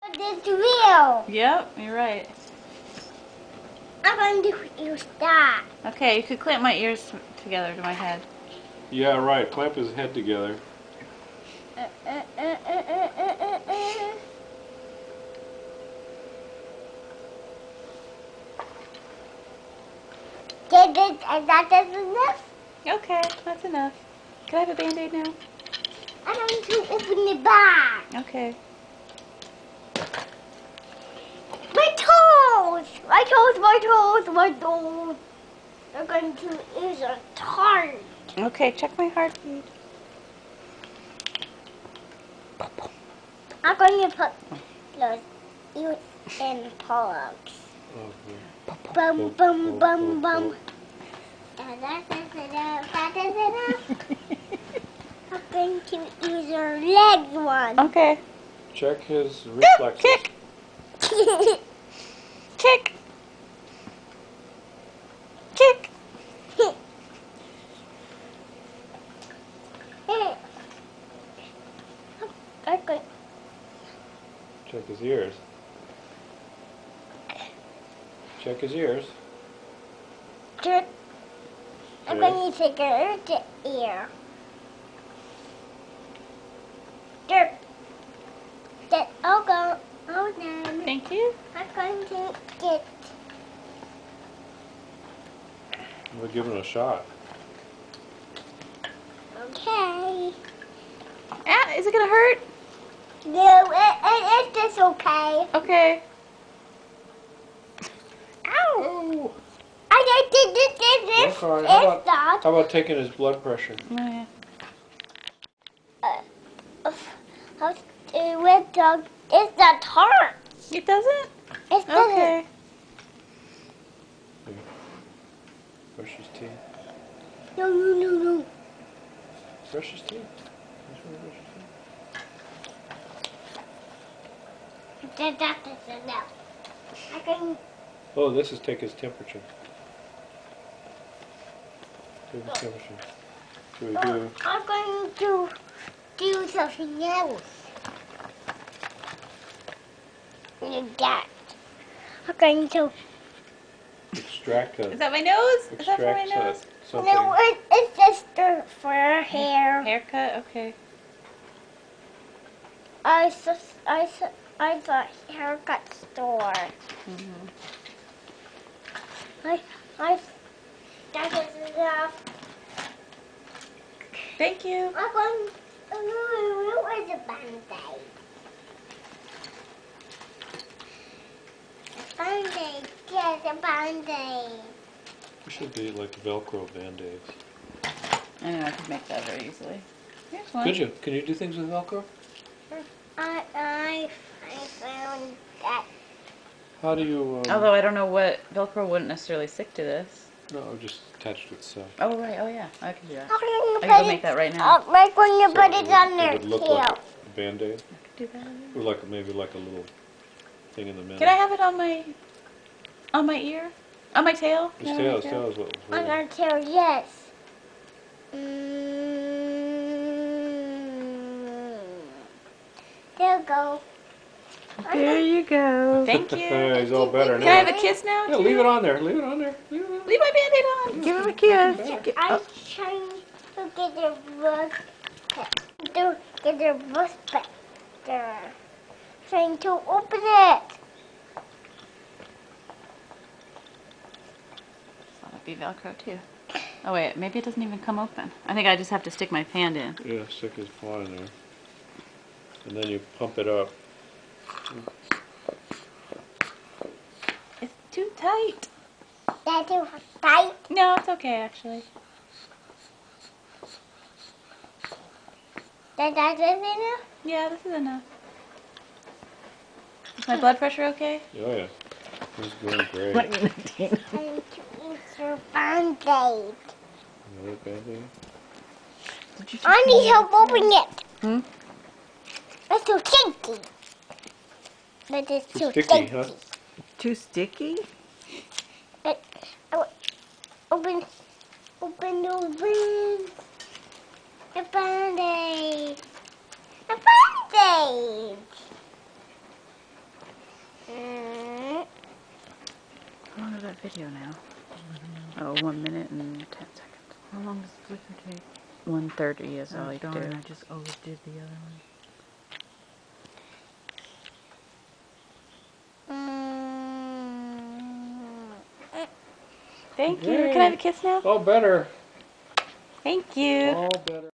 It's real. Yep, you're right. I'm going to use that. Okay, you could clamp my ears together to my head. Yeah, right. Clamp his head together. That is enough. Okay, that's enough. Can I have a Band-Aid now? I'm going to open the bag. Okay. My toes! My toes, my toes, my toes. I'm going to use a tart. Okay, check my heartbeat. I'm going to put those you in pull-ups. Bum, bum, bum, bum. And that is enough. That is enough. I'm going to use your legs one. Okay. Check his reflexes. Kick! Kick! Kick! Okay. Check his ears. Check his ears. Jerk. I'm Okay. going to take her to ear. Jerk. Get, I'll go. Oh, no. Thank you. I'm going to get. We're giving it a shot. Okay. Ah, is it gonna hurt? No, it's just okay. Okay. Ow. Oh. I did this. Okay. It's not. How about taking his blood pressure? Oh, yeah. With dog, it's not hard. It doesn't? It's doesn't. Okay. Brush his teeth. No. Brush his teeth. That's where he brushes his teeth. That is enough. I can. Oh, this is take his temperature. Take his temperature. So we do. I'm going to do something else. Like that. I'm going to. Extract a. Is that my nose? Is that for my Extract nose? something. No, it's just for her hair. Haircut? Okay. I thought haircut store. Mm-hmm. That is enough. Thank you. I'm going. Where is the Band-Aid? The Band-Aid. Yes, the Band-Aid. It should be like Velcro band-aids. I know I could make that very easily. Here's one. Could you? Can you do things with Velcro? I found that. How do you? Although I don't know what Velcro wouldn't necessarily stick to this. No, just attached with stuff. Oh right. Oh yeah. I can do that. I'm I can go make that right now. Like when you put it on It their would look tail. like a band-aid. I could do that. Or like maybe like a little thing in the middle. Can I have it on my ear? On my tail? His No, tail, my his tail is what was On holding. our tail, yes. There you go. There you go. Thank you. He's all better Can I now. have a kiss now? Yeah, too? leave it on there. Leave it on there. Leave it on there. Leave my Band-Aid on. Give him a kiss. I'm trying to get the bus to get the bus back there. Trying to open it. That'll be Velcro too. Oh wait, maybe it doesn't even come open. I think I just have to stick my hand in. Yeah, stick his paw in there. And then you pump it up. It's too tight. That's too tight. No, it's okay actually. That is enough. Yeah, this is enough. Is my blood pressure okay? Oh yeah. It's going great. I'm to eat your Band-Aid. Another band-aid. I need help opening it. Hmm? That's too sticky. That is Too too sticky, sticky. huh? Too sticky? Open the Band-Aid. The Band-Aid. that video now? Oh, 1 minute and 10 seconds. How long does the flicker take? 1:30 is all Oh, I do. darn, I just overdid the other one. Thank you. Can I have a kiss now? Oh, better. Thank you. All better.